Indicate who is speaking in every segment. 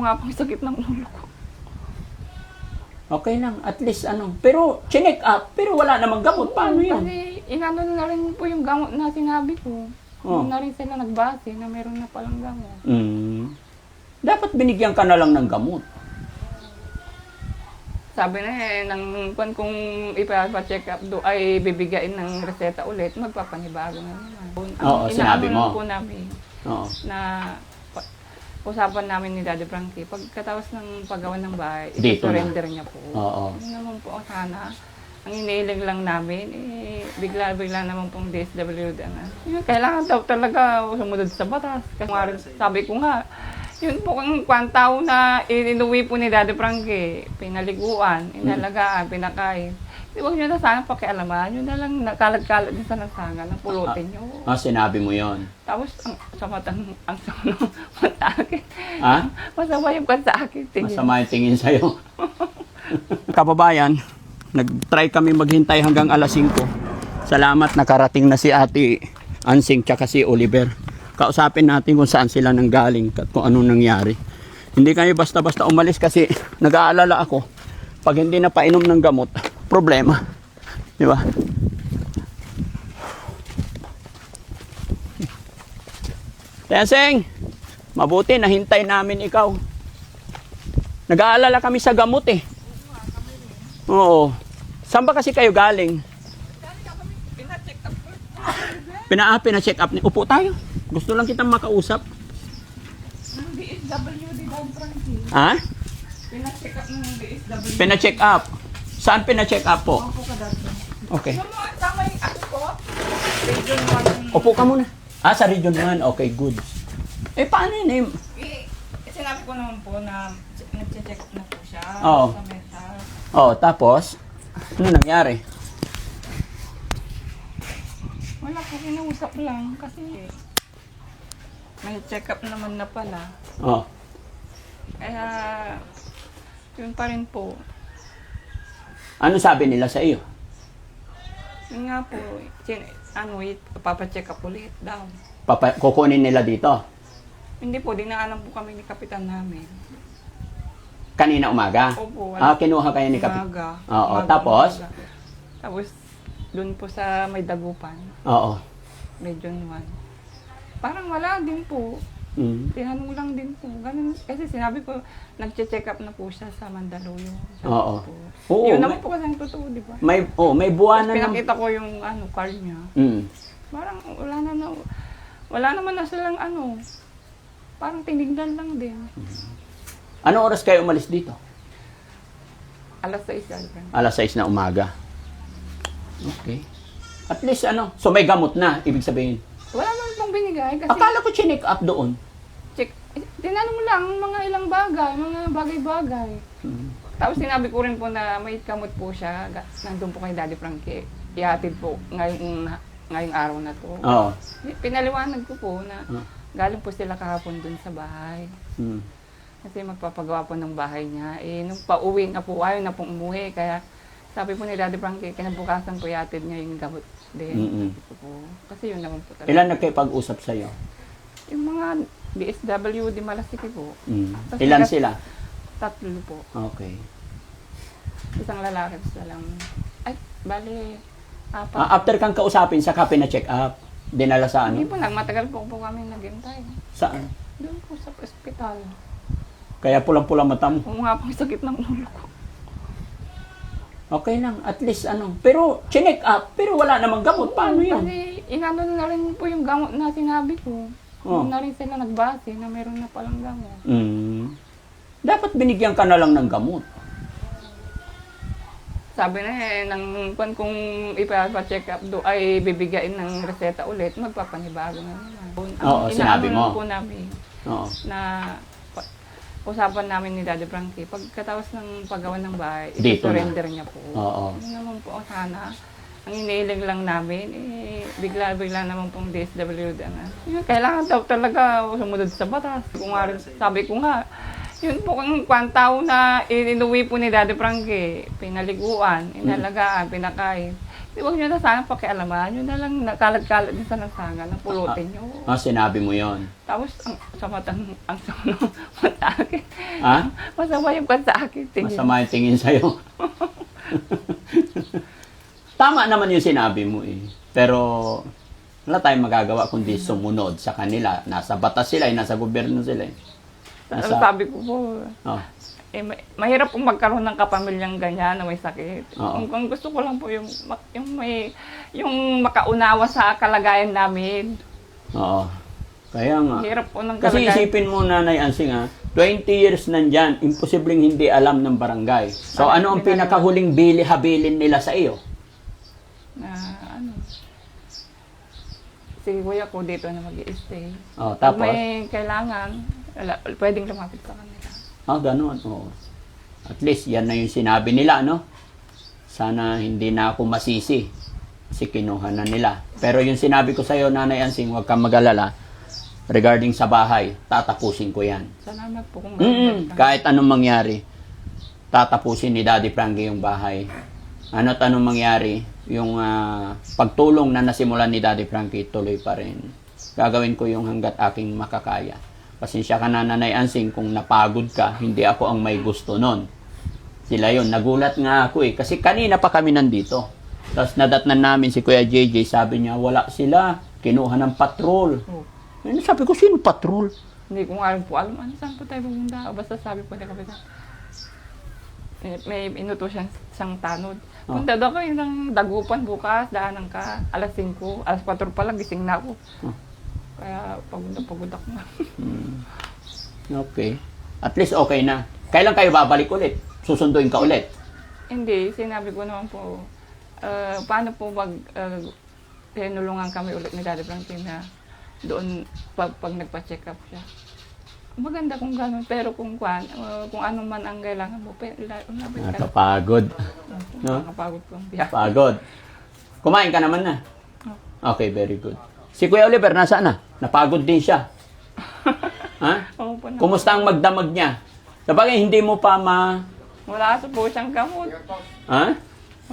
Speaker 1: nga pong sakit ng ulo ko.
Speaker 2: Okay lang, at least ano. Pero, chinek up, pero wala namang gamot. Paano yun?
Speaker 1: Kasi inano na rin po yung gamot na sinabi ko.
Speaker 2: Oh.
Speaker 1: Doon na rin sila nagbase na meron na palang gamot.
Speaker 2: Dapat binigyan ka na lang ng gamot.
Speaker 1: Sabi na ng kung ipa-check up do ay bibigain ng reseta ulit, magpapanibago na naman.
Speaker 2: Oo, sinabi mo.
Speaker 1: Po namin
Speaker 2: Oo.
Speaker 1: na usapan namin ni Daddy Frankie, pagkatapos ng paggawa ng bahay,
Speaker 2: Dito
Speaker 1: i-surrender niya po.
Speaker 2: Oo.
Speaker 1: Yun naman po ang sana. Ang iniiling lang namin, bigla-bigla naman pong DSWD na. Kailangan daw talaga sumunod sa batas. Kasi sabi ko nga, yun po ang kwantao na inuwi po ni Daddy Frankie, pinaliguan, inalagaan, pinakain. Huwag nyo na sana pakialaman, yun na lang nakalat-kalat din sa lansangan, ang pulutin nyo.
Speaker 2: Sinabi mo yon.
Speaker 1: Tapos, ang sama ang sama sa akin.
Speaker 2: Ha?
Speaker 1: Masama yung kan sa akin. Tingin.
Speaker 2: Masama yung tingin sa'yo. Kababayan, nag-try kami maghintay hanggang alas 5. Salamat, nakarating na si Ate Ansing tsaka si Oliver. Kausapin natin kung saan sila nanggaling at kung anong nangyari. Hindi kami basta-basta umalis kasi nag-aalala ako. Pag hindi na painom ng gamot, problema. Di ba? Tenseng, mabuti nahintay namin ikaw. Nag-aalala kami sa gamot eh. Oo. Saan ba kasi kayo galing? Pina-check up. Upo tayo. Gusto lang kitang makausap.
Speaker 1: Ng DSWD daw, Frankie.
Speaker 2: Ha?
Speaker 1: Pina-check up ng DSWD.
Speaker 2: Pina-check up. Saan pina-check up po?
Speaker 1: Opo ka dati.
Speaker 2: Okay.
Speaker 1: Yung mga tama yung ako po. Region 1.
Speaker 2: Upo ka muna. Sa Region 1. Okay, good. Paano yun eh?
Speaker 1: Sinabi ko naman po na nag-check up na po siya.
Speaker 2: Oo.
Speaker 1: Sa mental.
Speaker 2: Tapos? Ano nangyari?
Speaker 1: Wala po, kinausap lang kasi may check up naman na pala. Kaya, yun pa rin po.
Speaker 2: Ano sabi nila sa iyo?
Speaker 1: Yun nga po, papacheck up ulit daw.
Speaker 2: Kukunin nila dito?
Speaker 1: Hindi po, dinaanan po kami ni Kapitan namin.
Speaker 2: Kanina umaga?
Speaker 1: Opo.
Speaker 2: Kinuha kayo ni Kapitan?
Speaker 1: Umaga.
Speaker 2: Oo,
Speaker 1: Umaga,
Speaker 2: tapos?
Speaker 1: umaga. Tapos, doon po sa may dagupan.
Speaker 2: Oo.
Speaker 1: Region 1. Parang wala din po. Tinanong lang din po. Ganun. Kasi sinabi ko, nag-check up na po siya sa Mandaluyong.
Speaker 2: Oo.
Speaker 1: Po.
Speaker 2: Oo,
Speaker 1: Yun naman po kasi ang totoo, di ba?
Speaker 2: May buwanan ng...
Speaker 1: Pinakita ko yung card niya. Parang wala naman na silang parang tinignan lang din.
Speaker 2: Ano oras kayo umalis dito?
Speaker 1: Alas 6 alban.
Speaker 2: Alas 6 na umaga. Okay. At least so may gamot na, ibig sabihin.
Speaker 1: Wala naman pong binigay kasi
Speaker 2: Akala ko chinek up doon.
Speaker 1: tinanong lang mga ilang bagay, mga bagay-bagay. Tapos sinabi ko rin po na may kamot po siya, nandun po kay Daddy Frankie. Ihatid po ngayong araw na to.
Speaker 2: Oo.
Speaker 1: Pinaliwanag ko po na galing po sila kahapon dun sa bahay. Kasi magpapagawa po ng bahay niya. Nung pauwi na po, ayaw na pong umuwi. Kaya sabi po ni Daddy Frankie, kinabukasan po ihatid niya yung gamot din. Kasi yun naman po talaga.
Speaker 2: Ilan nagkipag-usap sa'yo?
Speaker 1: Yung mga DSWD Malasiki po.
Speaker 2: Ilan sila?
Speaker 1: 3 po.
Speaker 2: Okay.
Speaker 1: Isang lalaki, isa lang. Ay, bali, 4.
Speaker 2: After kang kausapin, saka pina-check up. Dinala sa
Speaker 1: Hindi po lang, matagal po kami naghintay.
Speaker 2: Saan?
Speaker 1: Doon po sa ospital.
Speaker 2: Kaya pulang-pulang mata mo.
Speaker 1: Kung nga po sakit ng ulo ko.
Speaker 2: Okay lang, at least Pero, chinek up, pero wala namang gamot. Paano yun?
Speaker 1: Kasi inano na rin po yung gamot na sinabi ko. Doon na rin sila nagbase na meron na palang gamot.
Speaker 2: Dapat binigyan ka na lang ng gamot.
Speaker 1: Sabi na kung ipa-check up do ay bibigain ng reseta ulit, magpapanibago na naman.
Speaker 2: Oo, sinabi mo.
Speaker 1: Po namin
Speaker 2: Oo.
Speaker 1: na usapan namin ni Daddy Frankie, pagkatapos ng paggawa ng bahay,
Speaker 2: Dito
Speaker 1: i-surrender niya po.
Speaker 2: Oo.
Speaker 1: Yun naman po ang sana. Ang iniiling lang namin, bigla-bigla naman pong DSWD na. Kailangan daw talaga sumunod sa batas. Sabi ko nga, yun po ang kwantao na inuwi po ni Daddy Frankie, pinaliguan, inalagaan, pinakain. Huwag nyo na sana pakialaman. Yun na lang nakalat-kalat din sa lansangan. Napulutin nyo.
Speaker 2: Sinabi mo yon.
Speaker 1: Tapos, ang sama ang sama sa akin.
Speaker 2: Ha?
Speaker 1: Masama yung pan sa akin. Tingin.
Speaker 2: Masama yung tingin sa'yo. Tama naman yung sinabi mo eh. Pero, wala tayong magagawa kundi sumunod sa kanila. Nasa batas sila, nasa gobyerno sila.
Speaker 1: Sabi ko po, mahirap pong magkaroon ng kapamilyang ganyan na may sakit. Kung gusto ko lang po yung makaunawa sa kalagayan namin.
Speaker 2: Oo. Kaya nga.
Speaker 1: Hirap po ng
Speaker 2: Kasi
Speaker 1: kalagayan.
Speaker 2: isipin mo, Nanay Ansing, 20 years nandyan, imposibleng hindi alam ng barangay. So, ano ang pinakahuling habilin nila sa iyo?
Speaker 1: Si kuya ko dito na mag-i-stay. Pag
Speaker 2: Tapos?
Speaker 1: may kailangan, pwedeng lumapit sa kanila.
Speaker 2: Ganun. Oo. At least, yan na yung sinabi nila, no? Sana hindi na ako masisi. Kasi kinuha na nila. Pero yung sinabi ko sa'yo, Nanay Ansing, huwag kang mag-alala. Regarding sa bahay, tatapusin ko yan.
Speaker 1: Salamat po kung
Speaker 2: Kahit anong mangyari, tatapusin ni Daddy Frankie yung bahay. Ano't anong mangyari, yung pagtulong na nasimulan ni Daddy Frankie, tuloy pa rin. Gagawin ko yung hanggat aking makakaya. Pasensya ka na, Nanay Ansing, kung napagod ka, hindi ako ang may gusto nun. Sila yun. Nagulat nga ako eh. Kasi kanina pa kami nandito. Tapos nadatnan namin si Kuya JJ, sabi niya, wala sila. Kinuha ng patrol. Sabi ko, sino patrol?
Speaker 1: Hindi ko nga po alam, saan po tayo pumunta? Basta sabi po na kapitan, may inuto siyang tanod. Punta daw kayo ng Dagupan bukas, daanan ka, alas 5, alas 4 pa lang, gising na ako. Kaya pagod ako na.
Speaker 2: Okay. At least okay na. Kailan kayo babalik ulit? Susunduin ka ulit?
Speaker 1: Hindi, sinabi ko naman po, paano po tinulungan kami ulit ni Daddy Frankie na doon pag nagpa-check up siya. Maganda kung gano'n, pero kung ano man ang kailangan mo,
Speaker 2: nakapagod. No?
Speaker 1: Nakapagod ko ang biyak.
Speaker 2: Pagod. Kumain ka naman na? Okay, very good. Si Kuya Oliver, nasaan na? Napagod din siya. Ha? Kumusta ang magdamag niya? Sabagay, hindi mo pa
Speaker 1: Wala po siyang gamot.
Speaker 2: Ha?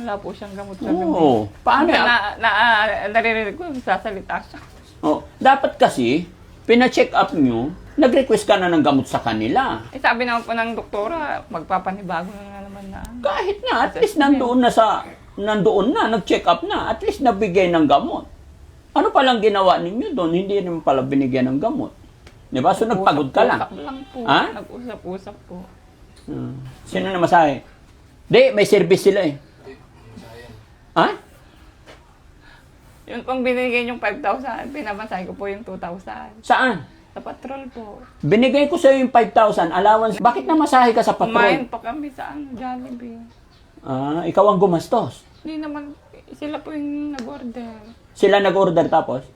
Speaker 1: Wala po siyang gamot sa
Speaker 2: Oo. Paano?
Speaker 1: Naririnig ko, sasalita siya.
Speaker 2: Dapat kasi, pina-check up nyo, nag-request ka na ng gamot sa kanila.
Speaker 1: Sabi naman po ng doktora, magpapanibago na nga naman na.
Speaker 2: Kahit na, at least nandoon na, nag-check up na, at least nabigay ng gamot. Ano palang ginawa ninyo doon? Hindi naman pala binigyan ng gamot. Diba? So, nagpagod ka lang.
Speaker 1: Nag-usap lang po.
Speaker 2: Ha?
Speaker 1: Nag-usap-usap po.
Speaker 2: Sino na masahe? Di, may service sila eh. Ha?
Speaker 1: Yun pong binigay yung 5,000, pinamasahe ko po yung 2,000.
Speaker 2: Saan?
Speaker 1: Sa patrol po.
Speaker 2: Binigay ko sa'yo yung 5,000 allowance. Bakit namasahe ka sa
Speaker 1: Kumain
Speaker 2: patrol?
Speaker 1: pa kami sa Jollibee.
Speaker 2: Ikaw ang gumastos.
Speaker 1: Hindi naman, sila po yung nag-order.
Speaker 2: Sila nag-order tapos?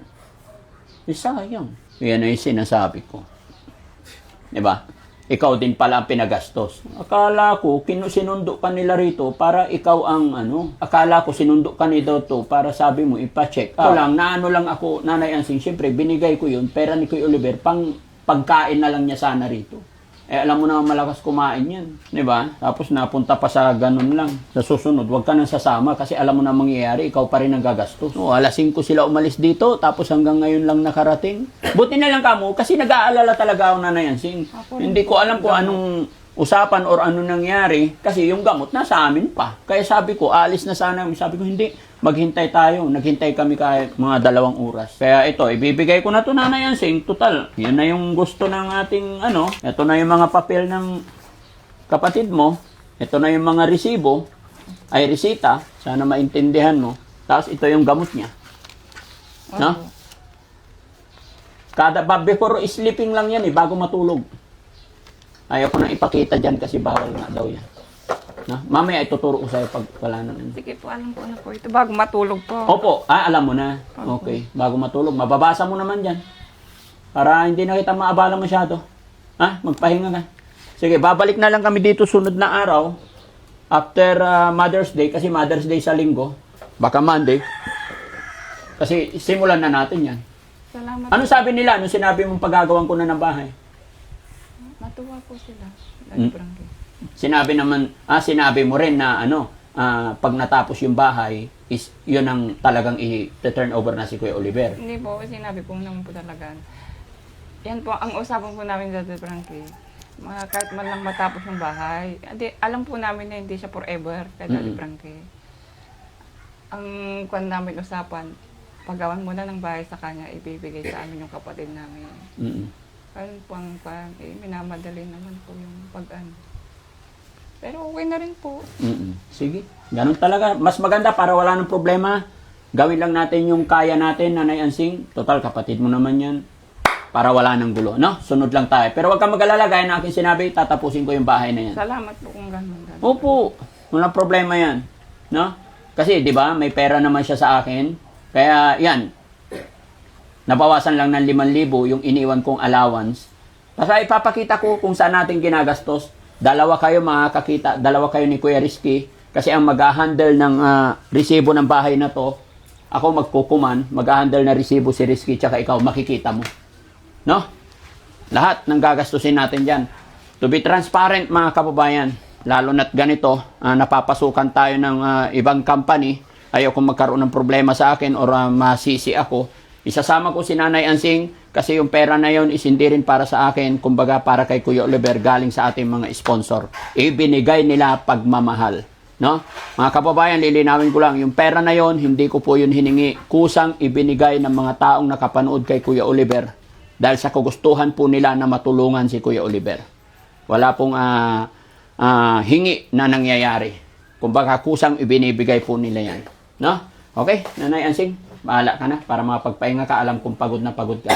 Speaker 2: Sayang. Yan na yung sinasabi ko. Diba? Ikaw din pala ang pinagastos. Akala ko, sinundo ka nila rito para ikaw ang akala ko sinundo ka nila to para sabi mo, ipa-check. Ako lang, lang ako, Nanay Ansing, siyempre, binigay ko yun, pera ni Kuya Oliver, pagkain na lang niya sana rito. Alam mo naman malakas kumain yan. Diba? Tapos napunta pa sa ganun lang. Sa susunod, huwag ka nang sasama kasi alam mo na mangyayari, ikaw pa rin ang gagastos. Alas 5 sila umalis dito, tapos hanggang ngayon lang nakarating. Buti na lang kamo, kasi nag-aalala talaga ako, Nanay Ansing. Hindi ko alam kung anong usapan or ano nangyari kasi yung gamot nasa amin pa. Kaya sabi ko, alis na sana. Sabi ko, hindi, maghintay tayo. Naghintay kami kahit mga 2 oras. Kaya ito, ibibigay ko na to, Nanay Ansing. Total, yan na yung gusto ng ating ito na yung mga papel ng kapatid mo. Ito na yung mga resibo, ay resita. Sana maintindihan mo. Tapos ito yung gamot niya. No? Before sleeping lang yan bago matulog. Ayaw ko na ipakita dyan kasi bawal nga daw yan. Mamaya ituturo ko sa'yo pag wala na.
Speaker 1: Sige po, alam ko na po ito. Bago matulog po.
Speaker 2: Opo, alam mo na. Okay, bago matulog. Mababasa mo naman dyan. Para hindi na kita maabala masyado. Magpahinga ka. Sige, babalik na lang kami dito sunod na araw. After Mother's Day, kasi Mother's Day sa linggo. Baka Monday. Kasi simulan na natin yan.
Speaker 1: Salamat.
Speaker 2: Ano sabi nila nung sinabi mong paggagawan ko na ng bahay?
Speaker 1: Natuwa po sila. Daddy Frankie.
Speaker 2: Sinabi mo rin na pag natapos yung bahay, is yun ang talagang i-turn over na si Kuya Oliver.
Speaker 1: Hindi po, sinabi po naman po talaga. Yan po, ang usapan po namin sa Dad Frankie. Kahit man lang matapos yung bahay. Alam po namin na hindi siya forever kay Dad Frankie. Ang kwan namin usapan, paggawan muna ng bahay sa kanya, ibibigay sa amin yung kapatid namin. Ganun po ang kwan, minamadali naman po yung pag-ano. Pero okay na rin po.
Speaker 2: Sige, ganun talaga. Mas maganda para wala ng problema. Gawin lang natin yung kaya natin, Nanay Ansing. Total, kapatid mo naman yan. Para wala ng gulo, no? Sunod lang tayo. Pero wag kang mag-alala, gaya na aking sinabi, tatapusin ko yung bahay na yan.
Speaker 1: Salamat po kung ganun.
Speaker 2: Opo, walang problema yan. No? Kasi, di ba, may pera naman siya sa akin. Kaya, yan. Nabawasan lang ng 5,000 yung iniwan kong allowance. Kasi ipapakita ko kung saan natin ginagastos. Dalawa kayo makakakita, dalawa kayo ni Kuya Rizky. Kasi ang mag-handle ng resibo ng bahay na to, ako magkukuman, mag-handle na resibo si Rizky, tsaka ikaw, makikita mo. No? Lahat ng gagastusin natin dyan. To be transparent, mga kababayan, lalo na't ganito, napapasukan tayo ng ibang company, ayaw kong magkaroon ng problema sa akin or masisi ako, isasama ko si Nanay Ansing kasi yung pera na yon is hindi rin para sa akin, kumbaga para kay Kuya Oliver galing sa ating mga sponsor. Ibinigay nila pagmamahal. No? Mga kababayan, lilinawin ko lang, yung pera na yon, hindi ko po yun hiningi. Kusang ibinigay ng mga taong nakapanood kay Kuya Oliver dahil sa kagustuhan po nila na matulungan si Kuya Oliver. Wala pong hingi na nangyayari. Kumbaga, kusang ibinibigay po nila yan. No? Okay, Nanay Ansing, bahala ka na para makapagpahinga ka. Alam kong pagod na pagod ka.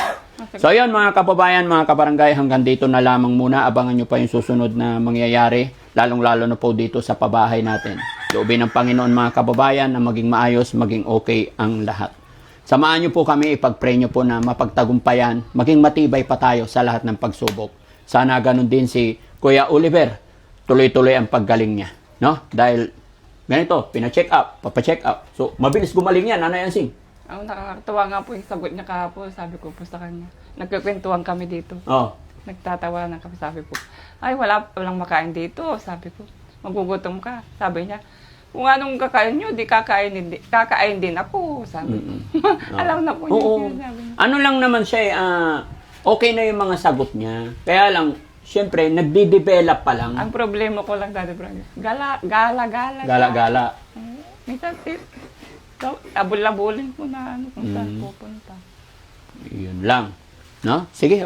Speaker 2: So, yun mga kababayan, mga kabarangay, hanggang dito na lamang muna. Abangan nyo pa yung susunod na mangyayari, lalong-lalo na po dito sa pabahay natin. Loobin ng Panginoon mga kababayan na maging maayos, maging okay ang lahat. Samahan nyo po kami, ipag-pray nyo po na mapagtagumpayan, maging matibay pa tayo sa lahat ng pagsubok. Sana ganun din si Kuya Oliver, tuloy-tuloy ang paggaling niya. No? Dahil ganito, pina-check up, papa-check up. So, mabilis gumaling yan, Nanay Ansing.
Speaker 1: Nakakatawa nga po yung sagot niya kahapon, sabi ko po sa kanya. Nagkukwentuhan kami dito.
Speaker 2: Oh.
Speaker 1: Nagtatawa na kami, sabi ko. Ay, walang makain dito, sabi ko. Magugutom ka, sabi niya. Kung anong kakain nyo, kakain din ako, sabi ko. Alam na po niya. Sabi niya.
Speaker 2: Ano lang naman siya, okay na yung mga sagot niya. Kaya lang, siyempre, nagde-develop pa lang.
Speaker 1: Ang problema ko lang, Daddy Frank, gala.
Speaker 2: Gala-gala.
Speaker 1: Minsan, abul-abulin ko na kung saan pupunta.
Speaker 2: Yun lang. No? Sige.